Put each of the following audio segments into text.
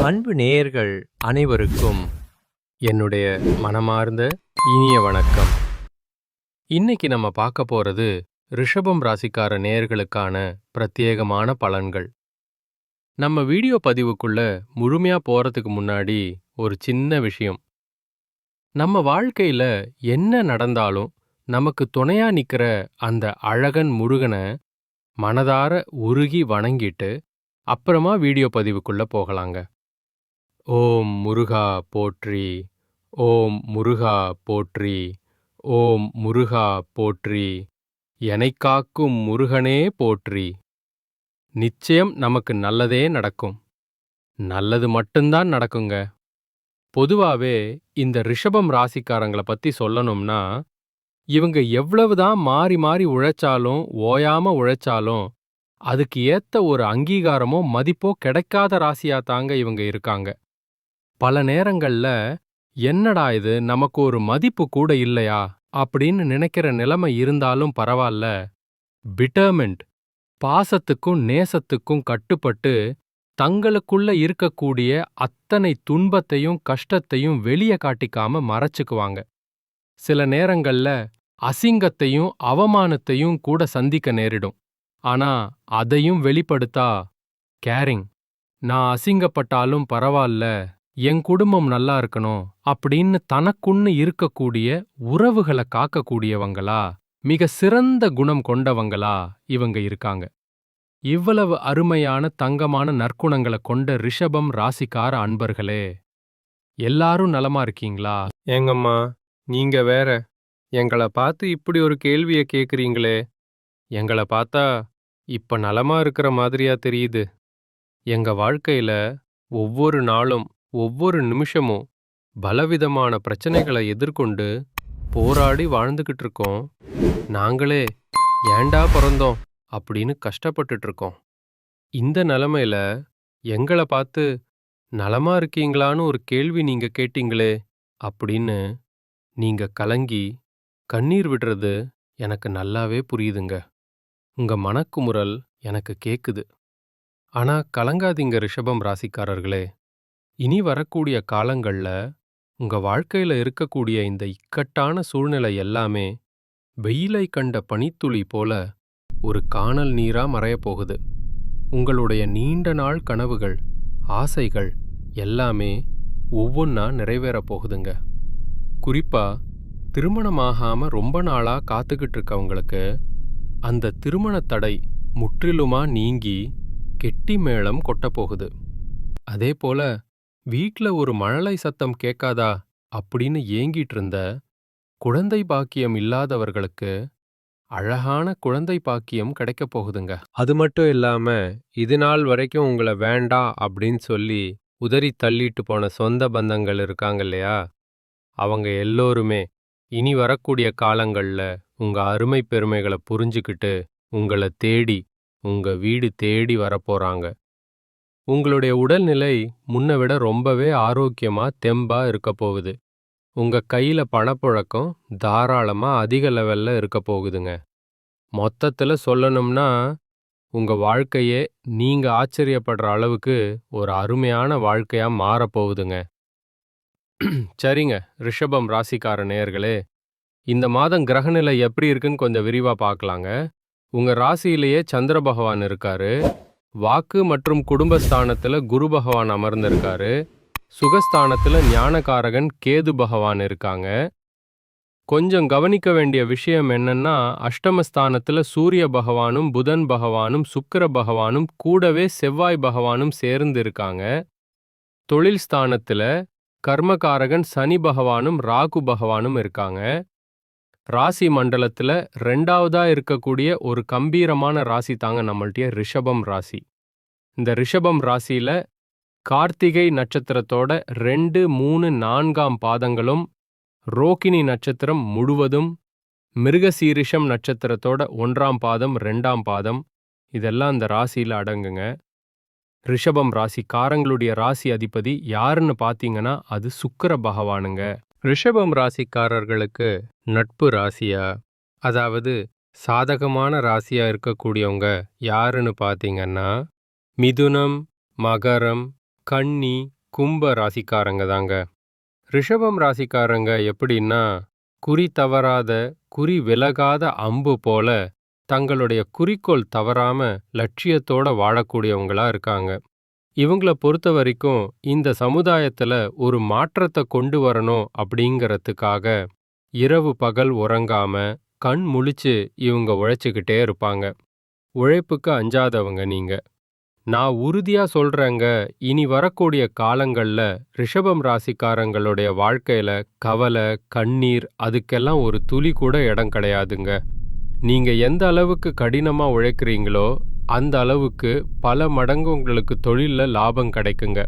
அன்பு நேயர்கள் அனைவருக்கும் என்னுடைய மனமார்ந்த இனிய வணக்கம். இன்னைக்கு நம்ம பார்க்க போறது ரிஷபம் ராசிக்கார நேயர்களுக்கான பிரத்யேகமான பலன்கள். நம்ம வீடியோ பதிவுக்குள்ள முழுமையா போறதுக்கு முன்னாடி ஒரு சின்ன விஷயம். நம்ம வாழ்க்கையில என்ன நடந்தாலும் நமக்கு துணையா நிக்கிற அந்த அழகன் முருகனை மனதார உருகி வணங்கிட்டு அப்புறமா வீடியோ பதிவுக்குள்ள போகலாங்க. ஓம் முருகா போற்றி, ஓம் முருகா போற்றி, ஓம் முருகா போற்றி, எனைக் காக்கும் முருகனே போற்றி. நிச்சயம் நமக்கு நல்லதே நடக்கும். நல்லது மட்டும்தான் நடக்குங்க. பொதுவாவே இந்த ரிஷபம் ராசிக்காரங்கள பத்தி சொல்லணும்னா, இவங்க எவ்வளவுதான் மாறி மாறி உழைச்சாலும் ஓயாம உழைச்சாலும் அதுக்கு ஏத்த ஒரு அங்கீகாரமோ மதிப்போ கிடைக்காத ராசியா தாங்க இவங்க இருக்காங்க. பல நேரங்கள்ல என்னடா இது நமக்கு ஒரு மதிப்பு கூட இல்லையா அப்படின்னு நினைக்கிற நிலைமை இருந்தாலும் பரவாயில்ல, டிட்டர்மெண்ட் பாசத்துக்கும் நேசத்துக்கும் கட்டுப்பட்டு தங்களுக்குள்ள இருக்கக்கூடிய அத்தனை துன்பத்தையும் கஷ்டத்தையும் வெளியே காட்டிக்காம மறைச்சுக்குவாங்க. சில நேரங்கள்ல அசிங்கத்தையும் அவமானத்தையும் கூட சந்திக்க நேரிடும். ஆனா அதையும் வெளிப்படுத்தா கேரிங், நான் அசிங்கப்பட்டாலும் பரவாயில்ல, என் குடும்பம் நல்லா இருக்கணும் அப்படின்னு தனக்குன்னு இருக்கக்கூடிய உறவுகளை காக்கக்கூடியவங்களா, மிக சிறந்த குணம் கொண்டவங்களா இவங்க இருக்காங்க. இவ்வளவு அருமையான தங்கமான நற்குணங்களை கொண்ட ரிஷபம் ராசிக்கார அன்பர்களே, எல்லாரும் நலமா இருக்கீங்களா? ஏங்கம்மா, நீங்க வேற எங்களை பார்த்து இப்படி ஒரு கேள்வியை கேக்குறீங்களே. எங்களை பார்த்தா இப்ப நலமா இருக்கிற மாதிரியா தெரியுது. எங்க வாழ்க்கையில ஒவ்வொரு நாளும் ஒவ்வொரு நிமிஷமும் பலவிதமான பிரச்சனைகளை எதிர்கொண்டு போராடி வாழ்ந்துகிட்டு இருக்கோம். நாங்களே ஏண்டா பிறந்தோம் அப்படின்னு கஷ்டப்பட்டுட்டு இருக்கோம். இந்த நிலைமையில எங்களை பார்த்து நலமா இருக்கீங்களான்னு ஒரு கேள்வி நீங்க கேட்டீங்களே அப்படின்னு நீங்க கலங்கி கண்ணீர் விடுறது எனக்கு நல்லாவே புரியுதுங்க. உங்க மனக்குமுறல் எனக்கு கேக்குது. ஆனா கலங்காதீங்க ரிஷபம் ராசிக்காரர்களே. இனி வரக்கூடிய காலங்கள்ல உங்க வாழ்க்கையில இருக்கக்கூடிய இந்த இக்கட்டான சூழ்நிலை எல்லாமே வெயிலை கண்ட பனித்துளி போல ஒரு கானல் நீரா மறையப் போகுது. உங்களுடைய நீண்ட நாள் கனவுகள், ஆசைகள் எல்லாமே ஒவ்வொன்னா நிறைவேறப் போகுதுங்க. குறிப்பா திருமணமாகாம ரொம்ப நாளா காத்துக்கிட்டு இருக்கவங்களுக்கு அந்த திருமண தடை முற்றிலுமா நீங்கி கெட்டி மேளம் கொட்டப் போகுது. அதே போல வீட்ல ஒரு மழலை சத்தம் கேட்காதா அப்படின்னு ஏங்கிட்டு இருந்த குழந்தை பாக்கியம் இல்லாதவர்களுக்கு அழகான குழந்தை பாக்கியம் கிடைக்கப் போகுதுங்க. அது மட்டும் இல்லாம இது நாள் வரைக்கும் உங்களை வேண்டாம் அப்படின்னு சொல்லி உதறி தள்ளிட்டு போன சொந்த பந்தங்கள் இருக்காங்க இல்லையா, அவங்க எல்லோருமே இனி வரக்கூடிய காலங்கள்ல உங்க அருமை பெருமைகளை புரிஞ்சுக்கிட்டு உங்களை தேடி உங்க வீடு தேடி வரப்போறாங்க. உங்களுடைய உடல்நிலை முன்ன விட ரொம்பவே ஆரோக்கியமா தெம்பா இருக்க போகுது. உங்க கையில பணப்புழக்கம் தாராளமா அதிக லெவல்ல இருக்க போகுதுங்க. மொத்தத்துல சொல்லணும்னா உங்க வாழ்க்கையே நீங்க ஆச்சரியப்படுற அளவுக்கு ஒரு அருமையான வாழ்க்கையா மாறப்போகுதுங்க. சரிங்க ரிஷபம் ராசிக்கார நேயர்களே, இந்த மாதம் கிரகநிலை எப்படி இருக்குன்னு கொஞ்சம் விரிவா பார்க்கலாங்க. உங்க ராசியிலேயே சந்திர பகவான் இருக்காரு. வாக்கு மற்றும் குடும்பஸ்தானத்துல குரு பகவான் அமர்ந்திருக்காரு. சுகஸ்தானத்துல ஞானகாரகன் கேது பகவான் இருக்காங்க. கொஞ்சம் கவனிக்க வேண்டிய விஷயம் என்னன்னா, அஷ்டமஸ்தானத்துல சூரிய பகவானும் புதன் பகவானும் சுக்கிர பகவானும் கூடவே செவ்வாய் பகவானும் சேர்ந்து இருக்காங்க. தொழில் ஸ்தானத்துல கர்மகாரகன் சனி பகவானும் ராகு பகவானும் இருக்காங்க. ராசி மண்டலத்துல 2வதா இருக்கக்கூடிய ஒரு கம்பீரமான ராசி தாங்க நம்மள்டைய ரிஷபம் ராசி. இந்த ரிஷபம் ராசியில கார்த்திகை நட்சத்திரத்தோட 2, 3, 4ஆம் பாதங்களும், ரோகிணி நட்சத்திரம் முழுவதும், மிருகசீரிஷம் நட்சத்திரத்தோட 1ஆம் பாதம் 2ஆம் பாதம் இதெல்லாம் இந்த ராசியில அடங்குங்க. ரிஷபம் ராசிக்காரங்களுடைய ராசி அதிபதி யாருன்னு பார்த்தீங்கன்னா அது சுக்கிர பகவானுங்க. ரிஷபம் ராசிக்காரர்களுக்கு நட்பு ராசியா, அதாவது சாதகமான ராசியா இருக்கக்கூடியவங்க யாருன்னு பார்த்தீங்கன்னா மிதுனம், மகரம், கன்னி, கும்ப ராசிக்காரங்க தாங்க. ரிஷபம் ராசிக்காரங்க எப்படின்னா, குறி தவறாத, குறி விலகாத அம்பு போல தங்களுடைய குறிக்கோள் தவறாம லட்சியத்தோட வாழக்கூடியவங்களா இருக்காங்க. இவங்கள பொறுத்த வரைக்கும் இந்த சமுதாயத்துல ஒரு மாற்றத்தை கொண்டு வரணும் அப்படிங்கறதுக்காக இரவு பகல் உறங்காம கண் முழிச்சு இவங்க உழைச்சுக்கிட்டே இருப்பாங்க. உழைப்புக்கு அஞ்சாதவங்க நீங்க. நான் உறுதியா சொல்றேங்க, இனி வரக்கூடிய காலங்கள்ல ரிஷபம் ராசிக்காரங்களுடைய வாழ்க்கையில கவலை, கண்ணீர் அதுக்கெல்லாம் ஒரு துளி கூட இடம் கிடையாதுங்க. நீங்க எந்த அளவுக்கு கடினமா உழைக்கிறீங்களோ அந்த அளவுக்கு பல மடங்கு உங்களுக்கு தொழில்ல லாபம் கிடைக்குங்க.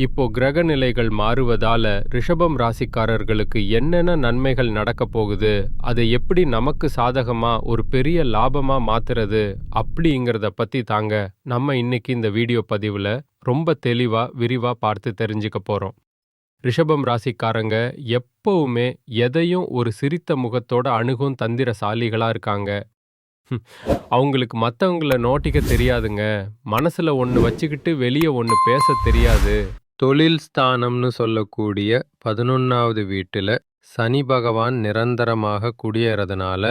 இப்போ கிரக நிலைகள் மாறுவதால ரிஷபம் ராசிக்காரர்களுக்கு என்னென்ன நன்மைகள் நடக்க போகுது, அதை எப்படி நமக்கு சாதகமா ஒரு பெரிய லாபமா மாத்துறது அப்படிங்கிறத பத்தி தாங்க நம்ம இன்னைக்கு இந்த வீடியோ பதிவுல ரொம்ப தெளிவா விரிவா பார்த்து தெரிஞ்சுக்க போறோம். ரிஷபம் ராசிக்காரங்க எப்பவுமே எதையும் ஒரு சிரித்த முகத்தோட அணுகும் தந்திரசாலிகளா இருக்காங்க. அவங்களுக்கு மத்தவங்கள நோட்டிக்க தெரியாதுங்க. மனசுல ஒண்ணு வச்சுக்கிட்டு வெளிய ஒண்ணு பேச தெரியாது. தொழில் ஸ்தானம்னு சொல்லக்கூடிய 11வது வீட்டுல சனி பகவான் நிரந்தரமாக குடியேறதுனால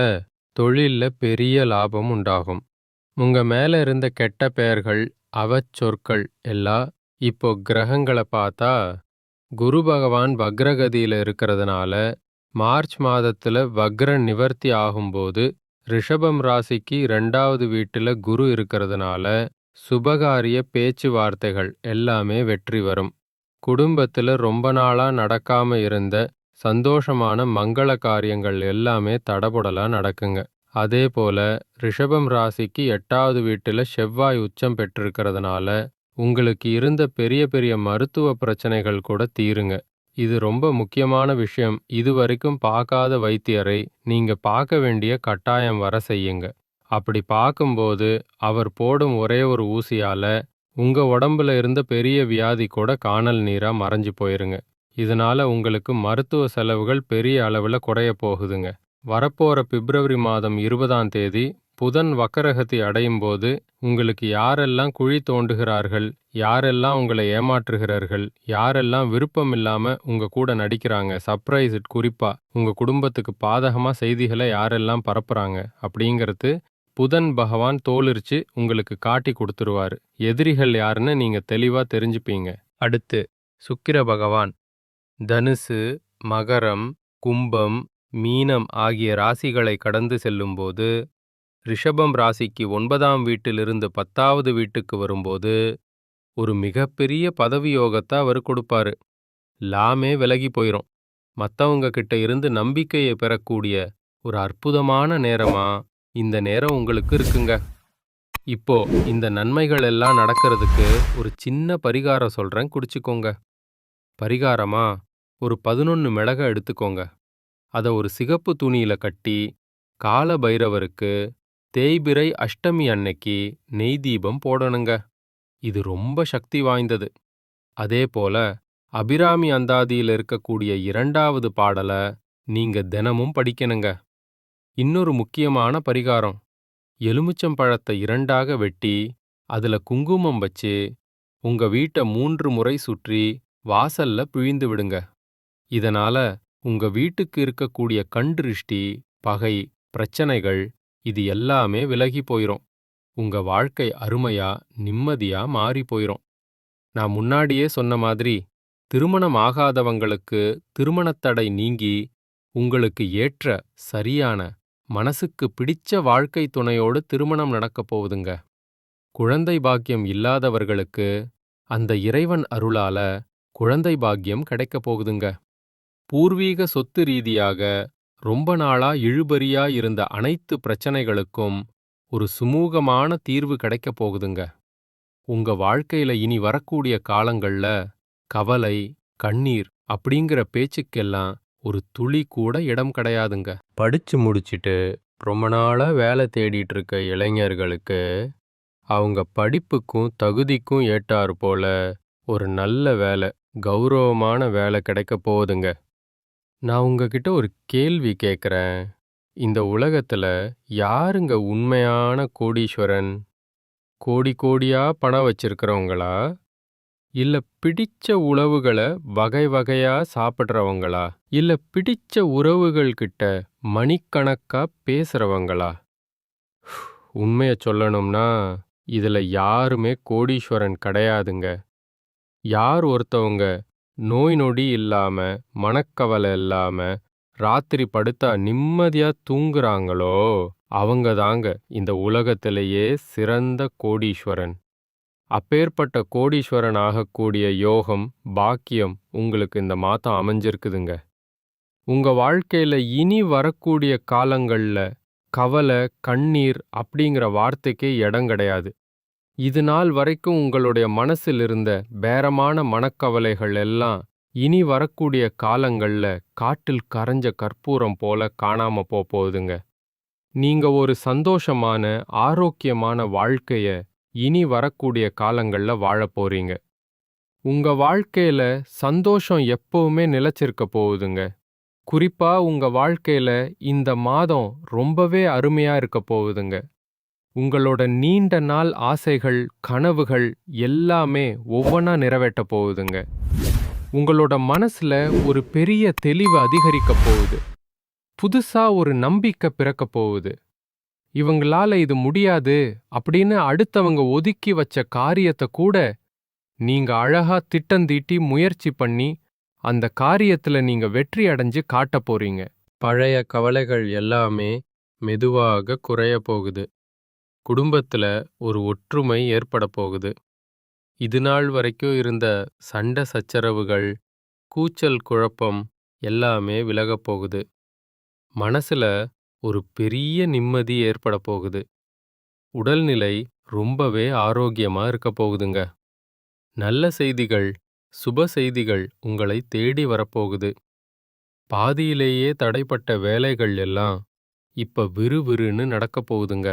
தொழில்ல பெரிய லாபம் உண்டாகும். உங்க மேல இருந்த கெட்ட பெயர்கள், அவச்சொற்கள் எல்லாம் இப்போ கிரகங்களை பார்த்தா குரு பகவான் வக்ரகதியில இருக்கிறதுனால மார்ச் மாதத்துல வக்ர நிவர்த்தி ஆகும்போது ரிஷபம் ராசிக்கு 2வது வீட்டுல குரு இருக்கிறதுனால சுபகாரிய பேச்சுவார்த்தைகள் எல்லாமே வெற்றி வரும். குடும்பத்துல ரொம்ப நாளா நடக்காம இருந்த சந்தோஷமான மங்கள காரியங்கள் எல்லாமே தடபுடலா நடக்குங்க. அதே போல ரிஷபம் ராசிக்கு 8வது வீட்டுல செவ்வாய் உச்சம் பெற்றிருக்கிறதுனால உங்களுக்கு இருந்த பெரிய பெரிய மருத்துவ பிரச்சனைகள் கூட தீருங்க. இது ரொம்ப முக்கியமான விஷயம். இதுவரைக்கும் பார்க்காத வைத்தியரை நீங்க பார்க்க வேண்டிய கட்டாயம் வர செய்யுங்க. அப்படி பார்க்கும்போது அவர் போடும் ஒரே ஒரு ஊசியால உங்க உடம்புல இருந்த பெரிய வியாதி கூட காணல் நீரா மறைஞ்சு போயிருங்க. இதனால உங்களுக்கு மருத்துவ செலவுகள் பெரிய அளவுல குறைய போகுதுங்க. வரப்போற பிப்ரவரி மாதம் 20ஆம் தேதி புதன் வக்கரகதி அடையும் போது உங்களுக்கு யாரெல்லாம் குழி தோண்டுகிறார்கள், யாரெல்லாம் உங்களை ஏமாற்றுகிறார்கள், யாரெல்லாம் விருப்பம் இல்லாம உங்க கூட நடிக்கிறாங்க, சர்ப்ரைஸ் குறிப்பா உங்க குடும்பத்துக்கு பாதகமா செய்திகளை யாரெல்லாம் பரப்புறாங்க அப்படிங்கிறது புதன் பகவான் தோலிரிச்சு உங்களுக்கு காட்டி கொடுத்துருவாரு. எதிரிகள் யாருன்னு நீங்க தெளிவா தெரிஞ்சுப்பீங்க. அடுத்து சுக்கிர பகவான் தனுசு, மகரம், கும்பம், மீனம் ஆகிய ராசிகளை கடந்து செல்லும்போது ரிஷபம் ராசிக்கு 9ஆம் வீட்டிலிருந்து 10வது வீட்டுக்கு வரும்போது ஒரு மிகப்பெரிய பதவி யோகத்தை அவர் கொடுப்பாரு. லாமே விலகி போயிரும். மற்றவங்க கிட்ட இருந்து நம்பிக்கையை பெறக்கூடிய ஒரு அற்புதமான நேரமா இந்த நேரம் உங்களுக்கு இருக்குங்க. இப்போ இந்த நன்மைகள் எல்லாம் நடக்கிறதுக்கு ஒரு சின்ன பரிகாரம் சொல்றேன், குடிச்சுக்கோங்க. பரிகாரமா ஒரு 11 மிளகை எடுத்துக்கோங்க. அதை ஒரு சிகப்பு துணியில கட்டி கால பைரவருக்கு தேய்பிறை அஷ்டமி அன்னைக்கு நெய் தீபம் போடணுங்க. இது ரொம்ப சக்தி வாய்ந்தது. அதே போல அபிராமி அந்தாதியில் இருக்கக்கூடிய 2வது பாடலை நீங்க தினமும் படிக்கணுங்க. இன்னொரு முக்கியமான பரிகாரம், எலுமிச்சம்பழத்தை 2ஆக வெட்டி அதுல குங்குமம் வச்சு உங்க வீட்டை 3 முறை சுற்றி வாசல்ல பிழிந்து விடுங்க. இதனால உங்க வீட்டுக்கு இருக்கக்கூடிய கண் திருஷ்டி, பகை, பிரச்சனைகள் இது எல்லாமே விலகி போயிரும். உங்க வாழ்க்கை அருமையா நிம்மதியா மாறி போயிரும். நான் முன்னாடியே சொன்ன மாதிரி திருமணம் ஆகாதவங்களுக்கு திருமணத்தடை நீங்கி உங்களுக்கு ஏற்ற சரியான மனசுக்கு பிடிச்ச வாழ்க்கை துணையோடு திருமணம் நடக்கப் போகுதுங்க. குழந்தை பாக்கியம் இல்லாதவர்களுக்கு அந்த இறைவன் அருளால குழந்தை பாக்கியம் கிடைக்கப் போகுதுங்க. பூர்வீக சொத்து ரீதியாக ரொம்ப நாளா இழுபறியா இருந்த அனைத்து பிரச்சனைகளுக்கும் ஒரு சுமூகமான தீர்வு கிடைக்கப் போகுதுங்க. உங்க வாழ்க்கையில இனி வரக்கூடிய காலங்கள்ல கவலை, கண்ணீர் அப்படிங்கிற பேச்சுக்கெல்லாம் ஒரு துளி கூட இடம் கிடையாதுங்க. படிச்சு முடிச்சிட்டு ரொம்ப நாளா வேலை தேடிட்டு இருக்க இளைஞர்களுக்கு அவங்க படிப்புக்கும் தகுதிக்கும் ஏற்றாறு போல ஒரு நல்ல வேலை, கௌரவமான வேலை கிடைக்க போகுதுங்க. நான் உங்ககிட்ட ஒரு கேள்வி கேட்குறேன். இந்த உலகத்துல யாருங்க உண்மையான கோடீஸ்வரன்? கோடி கோடியா பணம் வச்சிருக்கிறவங்களா, இல்ல பிடிச்ச உணவுகள வகை வகையா சாப்பிடுறவங்களா? இல்ல பிடிச்ச உறவுகள் கிட்ட மணிக்கணக்கா பேசுறவங்களா? உண்மைய சொல்லணும்னா, இதுல யாருமே கோடீஸ்வரன் கிடையாதுங்க. யார் ஒருத்தவங்க நோய் நொடி இல்லாம, மனக்கவலை இல்லாம, ராத்திரி படுத்தா நிம்மதியா தூங்குறாங்களோ, அவங்க தாங்க இந்த உலகத்திலேயே சிறந்த கோடீஸ்வரன். அப்பேற்பட்ட கோடீஸ்வரன் ஆகக்கூடிய யோகம், பாக்கியம் உங்களுக்கு இந்த மாதம் அமைஞ்சிருக்குதுங்க. உங்க வாழ்க்கையில இனி வரக்கூடிய காலங்கள்ல கவலை, கண்ணீர் அப்படிங்கிற வார்த்தைக்கே இடம் கிடையாது. இது நாள் வரைக்கும் உங்களுடைய மனசில் இருந்த பேரமான மனக்கவலைகள் எல்லாம் இனி வரக்கூடிய காலங்கள்ல காட்டில் கரைஞ்ச கற்பூரம் போல காணாம போகுதுங்க. நீங்க ஒரு சந்தோஷமான, ஆரோக்கியமான வாழ்க்கைய இனி வரக்கூடிய காலங்கள்ல வாழப் போறீங்க. உங்க வாழ்க்கையில சந்தோஷம் எப்பவுமே நிலைச்சிருக்க போகுதுங்க. குறிப்பா உங்க வாழ்க்கையில இந்த மாதம் ரொம்பவே அருமையா இருக்க போகுதுங்க. உங்களோட நீண்ட நாள் ஆசைகள், கனவுகள் எல்லாமே ஒவ்வொன்னா நிறைவேற்ற போகுதுங்க. உங்களோட மனசுல ஒரு பெரிய தெளிவு அதிகரிக்க போகுது. புதுசா ஒரு நம்பிக்கை பிறக்க போகுது. இவங்களால இது முடியாது அப்படின்னு அடுத்தவங்க ஒதுக்கி வச்ச காரியத்தை கூட நீங்க அழகா திட்டந்தீட்டி முயற்சி பண்ணி அந்த காரியத்துல நீங்க வெற்றி அடைஞ்சு காட்டப் போறீங்க. பழைய கவலைகள் எல்லாமே மெதுவாக குறைய போகுது. குடும்பத்துல ஒரு ஒற்றுமை ஏற்பட போகுது. இது நாள் வரைக்கும் இருந்த சண்டை சச்சரவுகள், கூச்சல் குழப்பம் எல்லாமே விலகப் போகுது. மனசுல ஒரு பெரிய நிம்மதி ஏற்பட போகுது. உடல்நிலை ரொம்பவே ஆரோக்கியமா இருக்க போகுதுங்க. நல்ல செய்திகள், சுப செய்திகள் உங்களை தேடி வரப்போகுது. பாதியிலேயே தடைப்பட்ட வேலைகள் எல்லாம் இப்ப விறுவிறுன்னு நடக்கப் போகுதுங்க.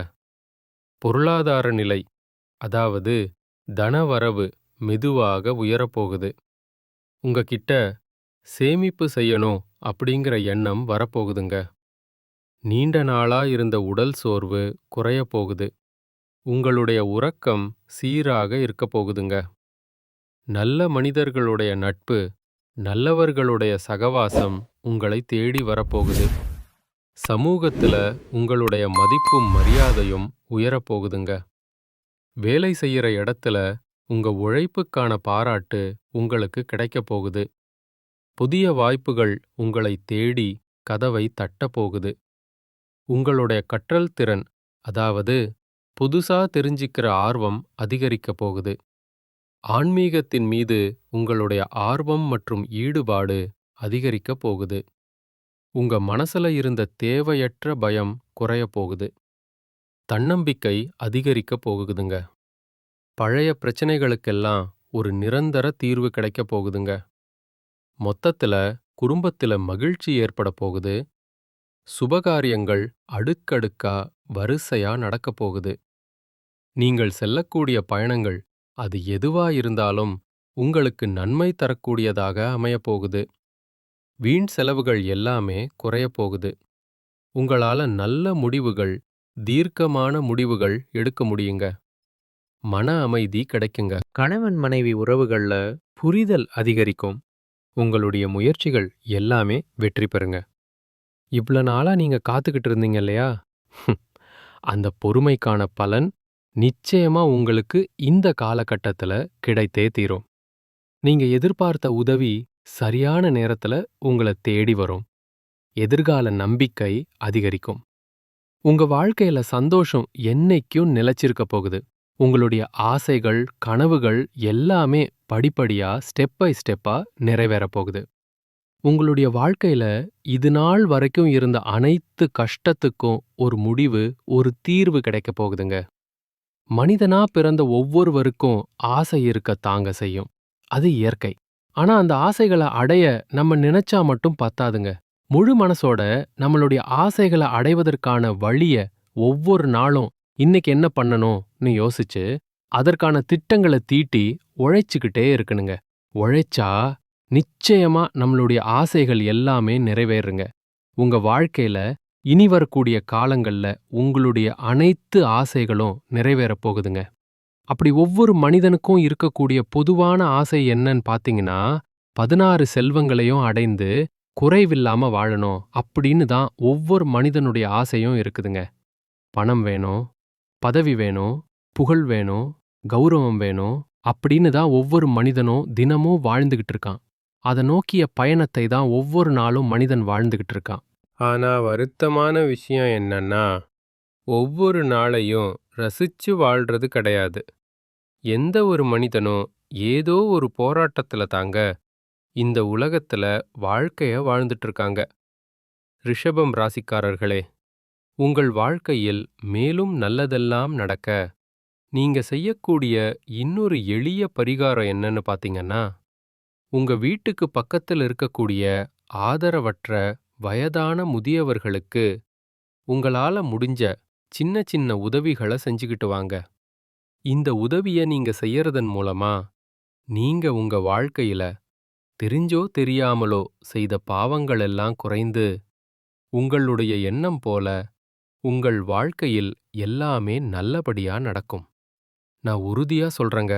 பொருளாதார நிலை, அதாவது தனவரவு மெதுவாக உயரப்போகுது. உங்ககிட்ட சேமிப்பு செய்யணும் அப்படிங்கிற எண்ணம் வரப்போகுதுங்க. நீண்ட நாளா இருந்த உடல் சோர்வு குறையப் போகுது. உங்களுடைய உறக்கம் சீராக இருக்கப் போகுதுங்க. நல்ல மனிதர்களுடைய நட்பு, நல்லவர்களுடைய சகவாசம் உங்களை தேடி வரப்போகுது. சமூகத்துல உங்களுடைய மதிப்பும் மரியாதையும் உயரப்போகுதுங்க. வேலை செய்யற இடத்துல உங்க உழைப்புக்கான பாராட்டு உங்களுக்கு கிடைக்கப் போகுது. புதிய வாய்ப்புகள் உங்களை தேடி கதவை தட்டப் போகுது. உங்களுடைய கற்றல் திறன், அதாவது புதுசா தெரிஞ்சிக்கிற ஆர்வம் அதிகரிக்கப் போகுது. ஆன்மீகத்தின் மீது உங்களுடைய ஆர்வம் மற்றும் ஈடுபாடு அதிகரிக்கப் போகுது. உங்க மனசுல இருந்த தேவையற்ற பயம் குறையப் போகுது. தன்னம்பிக்கை அதிகரிக்கப் போகுதுங்க. பழைய பிரச்சனைகளுக்கெல்லாம் ஒரு நிரந்தர தீர்வு கிடைக்கப் போகுதுங்க. மொத்தத்துல குடும்பத்துல மகிழ்ச்சி ஏற்பட போகுது. சுபகாரியங்கள் அடுக்கடுக்கா வரிசையா நடக்கப் போகுது. நீங்கள் செல்லக்கூடிய பயணங்கள், அது எதுவா இருந்தாலும் உங்களுக்கு நன்மை தரக்கூடியதாக அமையப் போகுது. வீண் செலவுகள் எல்லாமே குறையப் போகுது. உங்களால நல்ல முடிவுகள், தீர்க்கமான முடிவுகள் எடுக்க முடியுங்க. மன அமைதி கிடைக்குங்க. கணவன் மனைவி உறவுகள்ல புரிதல் அதிகரிக்கும். உங்களுடைய முயற்சிகள் எல்லாமே வெற்றி பெறுங்க. இவ்வளவு நாளா நீங்க காத்துக்கிட்டு இருந்தீங்க இல்லையா? அந்த பொறுமைக்கான பலன் நிச்சயமா உங்களுக்கு இந்த காலகட்டத்துல கிடைத்தே தீரும். நீங்க எதிர்பார்த்த உதவி சரியான நேரத்துல உங்களை தேடி வரும். எதிர்கால நம்பிக்கை அதிகரிக்கும். உங்க வாழ்க்கையில சந்தோஷம் என்னைக்கும் நிலைச்சிருக்க போகுது. உங்களுடைய ஆசைகள், கனவுகள் எல்லாமே படிப்படியா ஸ்டெப் பை ஸ்டெப்பா நிறைவேறப் போகுது. உங்களுடைய வாழ்க்கையில இது நாள் வரைக்கும் இருந்த அனைத்து கஷ்டத்துக்கும் ஒரு முடிவு, ஒரு தீர்வு கிடைக்கப் போகுதுங்க. மனிதனா பிறந்த ஒவ்வொருவருக்கும் ஆசை இருக்க தாங்க செய்யும். அது இயற்கை. ஆனா அந்த ஆசைகளை அடைய நம்ம நினைச்சா மட்டும் பத்தாதுங்க. முழு மனசோட நம்மளுடைய ஆசைகளை அடைவதற்கான வழிய ஒவ்வொரு நாளும் இன்னைக்கு என்ன பண்ணணும்னு யோசிச்சு அதற்கான திட்டங்களை தீட்டி உழைச்சுக்கிட்டே இருக்கணுங்க. உழைச்சா நிச்சயமா நம்மளுடைய ஆசைகள் எல்லாமே நிறைவேறுங்க. உங்க வாழ்க்கையில இனி வரக்கூடிய காலங்கள்ல உங்களுடைய அனைத்து ஆசைகளும் நிறைவேறப் போகுதுங்க. அப்படி ஒவ்வொரு மனிதனுக்கும் இருக்கக்கூடிய பொதுவான ஆசை என்னன்னு பாத்தீங்கன்னா, 16 செல்வங்களையும் அடைந்து குறைவில்லாம வாழணும் அப்படின்னு தான் ஒவ்வொரு மனிதனுடைய ஆசையும் இருக்குதுங்க. பணம் வேணும், பதவி வேணும், புகழ் வேணும், கௌரவம் வேணும் அப்படின்னு தான் ஒவ்வொரு மனிதனும் தினமும் வாழ்ந்துகிட்டு இருக்கான். அத நோக்கிய பயணத்தை தான் ஒவ்வொரு நாளும் மனிதன் வாழ்ந்துகிட்டு இருக்கான். ஆனா வருத்தமான விஷயம் என்னன்னா, ஒவ்வொரு நாளையும் ரசிச்சு வாழ்றது கிடையாது. எந்த ஒரு மனிதனும் ஏதோ ஒரு போராட்டத்துல தாங்க இந்த உலகத்துல வாழ்க்கைய வாழ்ந்துட்டு இருக்காங்க. ரிஷபம் ராசிக்காரர்களே, உங்கள் வாழ்க்கையில் மேலும் நல்லதெல்லாம் நடக்க நீங்க செய்யக்கூடிய இன்னொரு எளிய பரிகாரம் என்னன்னு பாத்தீங்கன்னா, உங்க வீட்டுக்கு பக்கத்துல இருக்கக்கூடிய ஆதரவற்ற வயதான முதியவர்களுக்கு உங்களால முடிஞ்ச சின்ன சின்ன உதவிகளை செஞ்சுக்கிட்டு வாங்க. இந்த உதவிய நீங்க செய்யறதன் மூலமா நீங்க உங்க வாழ்க்கையில தெரிஞ்சோ தெரியாமலோ செய்த பாவங்கள் எல்லாம் குறைந்து உங்களுடைய எண்ணம் போல உங்கள் வாழ்க்கையில் எல்லாமே நல்லபடியா நடக்கும். நான் உறுதியா சொல்றேங்க,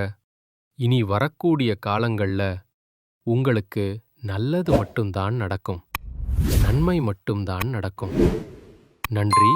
இனி வரக்கூடிய காலங்கள்ல உங்களுக்கு நல்லது மட்டும்தான் நடக்கும். நன்மை மட்டும்தான் நடக்கும். நன்றி.